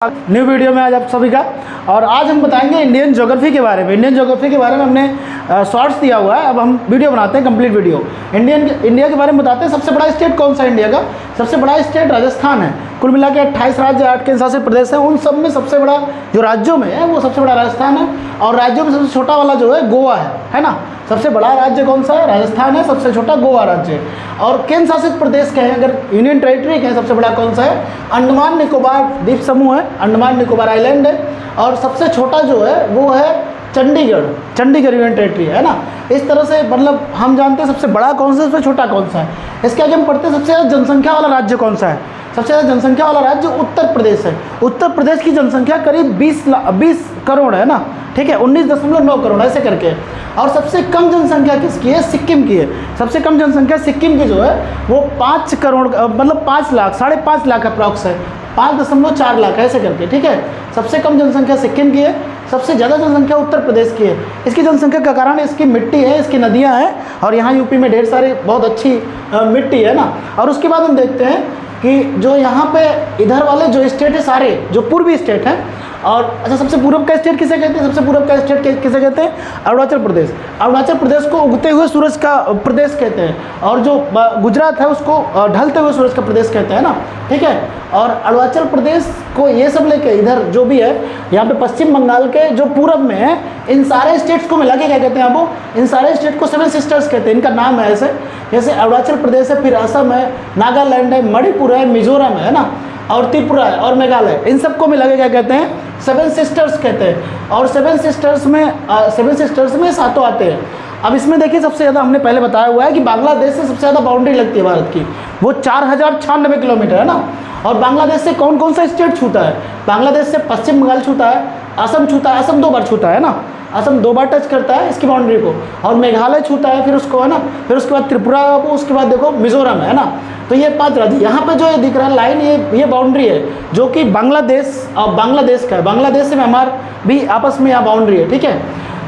New video में आज आप सभी का। और आज हम बताएंगे इंडियन ज्योग्राफी के बारे में। इंडियन ज्योग्राफी के बारे में हमने शॉर्ट्स दिया हुआ है, अब हम वीडियो बनाते हैं, कंप्लीट वीडियो। इंडिया के बारे में बताते हैं। सबसे बड़ा स्टेट कौन सा है इंडिया का? सबसे बड़ा स्टेट राजस्थान है। कुल मिला के 28 राज्य, 8 केंद्र शासित प्रदेश है। उन सब में सबसे बड़ा जो राज्यों में है वो सबसे बड़ा राजस्थान है। और राज्यों में सबसे छोटा वाला जो है गोवा है ना। सबसे बड़ा राज्य कौन सा है? राजस्थान है। सबसे छोटा गोवा राज्य है। और केंद्र शासित प्रदेश कहें, अगर यूनियन टेरिटरी कहें, सबसे बड़ा कौन सा है? अंडमान निकोबार द्वीप समूह है, अंडमान निकोबार आइलैंड है। और सबसे छोटा जो है वो है चंडीगढ़ यूनियन टेरिटरी है ना। इस तरह से मतलब हम जानते हैं सबसे बड़ा कौन सा है, सबसे छोटा कौन सा है। इसके आगे हम पढ़ते हैं सबसे ज़्यादा जनसंख्या वाला राज्य कौन सा है। सबसे ज़्यादा जनसंख्या वाला राज्य उत्तर प्रदेश है। उत्तर प्रदेश की जनसंख्या करीब 20 करोड़ है ना, ठीक है, 19.9 करोड़ ऐसे करके। और सबसे कम जनसंख्या किसकी है? सिक्किम की है। सबसे कम जनसंख्या सिक्किम की जो है वो 5 करोड़ मतलब 5 लाख, 5.5 लाख अप्रॉक्स है, 5.4 लाख ऐसे करके, ठीक है। सबसे कम जनसंख्या सिक्किम की है, सबसे ज़्यादा जनसंख्या उत्तर प्रदेश की है। इसकी जनसंख्या का कारण इसकी मिट्टी है, इसकी नदियाँ हैं, और यहाँ यूपी में ढेर सारी बहुत अच्छी मिट्टी है ना। और उसके बाद हम देखते हैं कि जो यहाँ पे इधर वाले जो स्टेट है सारे जो पूर्वी स्टेट हैं। और अच्छा, सबसे पूर्व का स्टेट किसे कहते हैं? सबसे पूर्व का स्टेट किसे कहते हैं? अरुणाचल प्रदेश। अरुणाचल प्रदेश को उगते हुए सूरज का प्रदेश कहते हैं। और जो गुजरात है उसको ढलते हुए सूरज का प्रदेश कहते हैं ना, ठीक है। और अरुणाचल प्रदेश को ये सब लेके इधर जो भी है यहाँ पे पश्चिम बंगाल के जो पूरब में है, इन सारे स्टेट्स को मिला के क्या कहते हैं आपको? इन सारे स्टेट को 7 सिस्टर्स कहते हैं। इनका नाम है ऐसे, जैसे अरुणाचल प्रदेश है, फिर असम है, नागालैंड है, मणिपुर है, मिजोरम है ना, और त्रिपुरा है और मेघालय। इन सबको मिला के क्या कहते हैं? 7 सिस्टर्स कहते हैं। और 7 सिस्टर्स में सातों आते हैं। अब इसमें देखिए, सबसे ज़्यादा हमने पहले बताया हुआ है कि बांग्लादेश से सबसे ज़्यादा बाउंड्री लगती है भारत की, वो 4096 किलोमीटर है ना। और बांग्लादेश से कौन कौन सा स्टेट छूता है? बांग्लादेश से पश्चिम बंगाल छूता है, असम छूता है, असम 2 बार छूता है ना, असम 2 बार टच करता है इसकी बाउंड्री को। और मेघालय छूता है, फिर उसको है ना, फिर उसके बाद त्रिपुरा को, उसके बाद देखो मिजोरम है ना। तो ये 5 राज्य। यहाँ पे जो ये दिख रहा है लाइन, ये बाउंड्री है जो कि बांग्लादेश और बांग्लादेश का है। बांग्लादेश से म्यांमार भी आपस में यहाँ बाउंड्री है, ठीक है।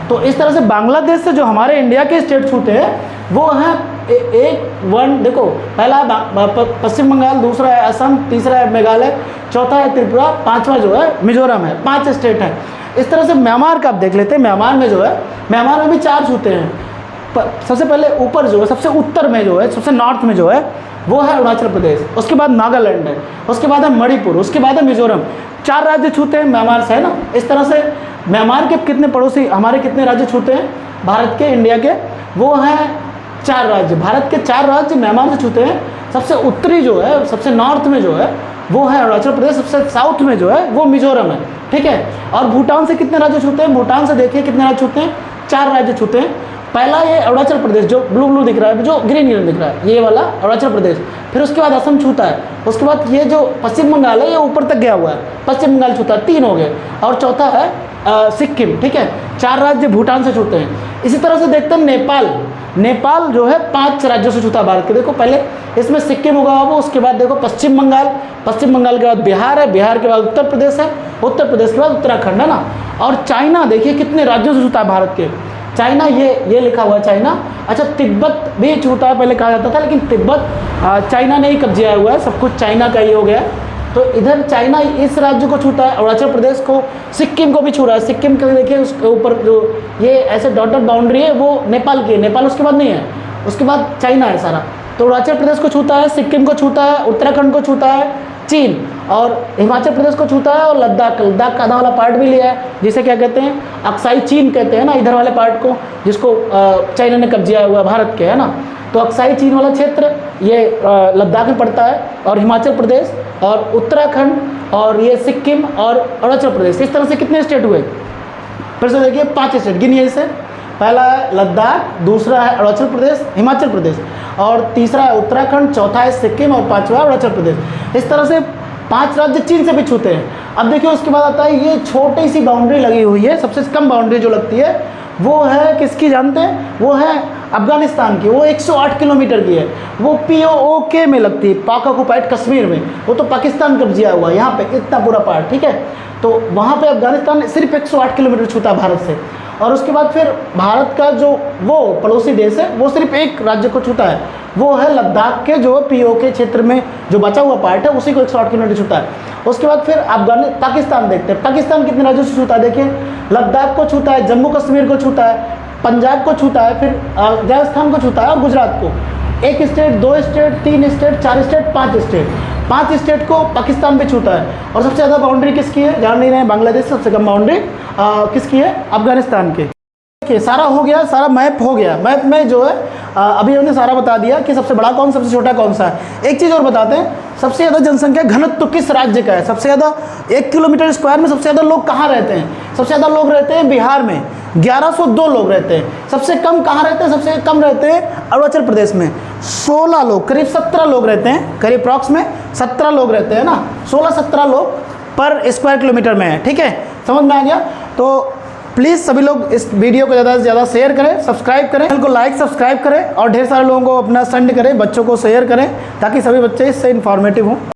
तो इस तरह से बांग्लादेश से जो हमारे इंडिया के स्टेट छूते हैं वो हैं देखो, पहला है पश्चिम बंगाल, दूसरा है असम, तीसरा है मेघालय, चौथा है त्रिपुरा, 5वां जो है मिजोरम है। 5 स्टेट हैं। इस तरह से म्यांमार का आप देख लेते हैं। म्यांमार में जो है, म्यांमार में भी 4 छूते हैं। सबसे पहले ऊपर जो है, सबसे उत्तर में जो है, सबसे नॉर्थ में जो है वो है अरुणाचल प्रदेश, उसके बाद नागालैंड है, उसके बाद है मणिपुर, उसके बाद है मिजोरम। 4 राज्य छूते हैं म्यांमार से, है ना। इस तरह से म्यांमार के कितने पड़ोसी, हमारे कितने राज्य छूते हैं भारत के, इंडिया के? वो हैं 4 राज्य। भारत के 4 राज्य म्यांमार से छूते हैं। सबसे उत्तरी जो है, सबसे नॉर्थ में जो है वो है अरुणाचल प्रदेश, सबसे साउथ में जो है वो मिजोरम है, ठीक है। और भूटान से कितने राज्य छूते हैं? भूटान से देखिए कितने राज्य छूते हैं? 4 राज्य छूते हैं। पहला ये अरुणाचल प्रदेश जो ब्लू दिख रहा है, जो ग्रीन दिख रहा है, ये वाला अरुणाचल प्रदेश। फिर उसके बाद असम छूता है। उसके बाद ये जो पश्चिम बंगाल है ये ऊपर तक गया हुआ है, पश्चिम बंगाल छूता है, 3 हो गए। और चौथा है सिक्किम, ठीक है। 4 राज्य भूटान से छूते हैं। इसी तरह से देखते हैं नेपाल जो है 5 राज्यों से छूता है भारत के। देखो पहले इसमें सिक्किम होगा वो, उसके बाद देखो पश्चिम बंगाल के बाद बिहार है, बिहार के बाद उत्तर प्रदेश है, उत्तर प्रदेश के बाद उत्तराखंड है ना। और चाइना देखिए कितने राज्यों से छूता है भारत के। चाइना ये लिखा हुआ है चाइना। अच्छा, तिब्बत भी छूता है, पहले कहा जाता था, लेकिन तिब्बत चाइना ने ही कब्जा हुआ है, सब कुछ चाइना का ही हो गया। तो इधर चाइना इस राज्य को छूता है, अरुणाचल प्रदेश को, सिक्किम को भी छू रहा है। सिक्किम के देखिए उसके ऊपर जो ये ऐसे डॉटेड बाउंड्री है वो नेपाल की है, नेपाल उसके बाद नहीं है, उसके बाद चाइना है सारा। तो अरुणाचल प्रदेश को छूता है, सिक्किम को छूता है, उत्तराखंड को छूता है चीन, और हिमाचल प्रदेश को छूता है, और लद्दाख का आधा वाला पार्ट भी लिया है, जिसे क्या कहते हैं? अक्साई चीन कहते हैं ना, इधर वाले पार्ट को, जिसको चाइना ने कब्जा हुआ भारत के, है ना। तो अक्साई चीन वाला क्षेत्र ये लद्दाख में पड़ता है, और हिमाचल प्रदेश और उत्तराखंड और ये सिक्किम और अरुणाचल प्रदेश। इस तरह से कितने स्टेट हुए? फिर से देखिए 5 स्टेट गिनिए इसे। पहला है लद्दाख, दूसरा है अरुणाचल प्रदेश, हिमाचल प्रदेश, और तीसरा है उत्तराखंड, चौथा है सिक्किम, और 5वां अरुणाचल प्रदेश। इस तरह से 5 राज्य चीन से भी छूते हैं। अब देखिए उसके बाद आता है ये छोटी सी बाउंड्री लगी हुई है, सबसे कम बाउंड्री जो लगती है वो है किसकी जानते हैं? वो है अफगानिस्तान की, वो 108 किलोमीटर की है। वो POK में लगती है, पाक ऑक्युपाइड कश्मीर में। वो तो पाकिस्तान कब्जा हुआ है यहाँ पे इतना पूरा पार्ट, ठीक है। तो वहाँ पे अफगानिस्तान सिर्फ 108 किलोमीटर छूता है भारत से। और उसके बाद फिर भारत का जो वो पड़ोसी देश है वो सिर्फ एक राज्य को छूता है, वो है लद्दाख के जो POK क्षेत्र में जो बचा हुआ पार्ट है उसी को 108 किलोमीटर छूता है। उसके बाद फिर पाकिस्तान देखते हैं, पाकिस्तान कितने राज्यों से छूता है, देखिए लद्दाख को छूता है, जम्मू कश्मीर को छूता है, पंजाब को छूता है, फिर राजस्थान को छूता है और गुजरात को। 1 state, 2 state, 3 state, 4 state, 5 state, 5 state को पाकिस्तान पे छूता है। और सबसे ज़्यादा बाउंड्री किसकी है, जान नहीं रहे हैं, बांग्लादेश। सबसे कम बाउंड्री किसकी है, अफगानिस्तान की। देखिए सारा हो गया, सारा मैप हो गया। मैप में जो है अभी हमने सारा बता दिया कि सबसे बड़ा कौन, सबसे छोटा कौन सा है। एक चीज़ और बताते हैं, सबसे ज़्यादा जनसंख्या घनत्व किस राज्य का है, सबसे ज़्यादा 1 किलोमीटर स्क्वायर में सबसे ज़्यादा लोग कहाँ रहते हैं। सबसे ज़्यादा लोग रहते हैं बिहार में, 1102 लोग रहते हैं। सबसे कम कहाँ रहते हैं, सबसे कम रहते हैं अरुणाचल प्रदेश में, 16 लोग, करीब 17 लोग रहते हैं, करीब अप्रॉक्स में 17 लोग रहते हैं ना, 16-17 लोग पर स्क्वायर किलोमीटर में है, ठीक है। समझ में आ गया। तो प्लीज़ सभी लोग इस वीडियो को ज़्यादा से ज़्यादा शेयर करें, सब्सक्राइब करें, चैनल को लाइक सब्सक्राइब करें और ढेर सारे लोगों को अपना सेंड करें, बच्चों को शेयर करें ताकि सभी बच्चे इससे इन्फॉर्मेटिव हों।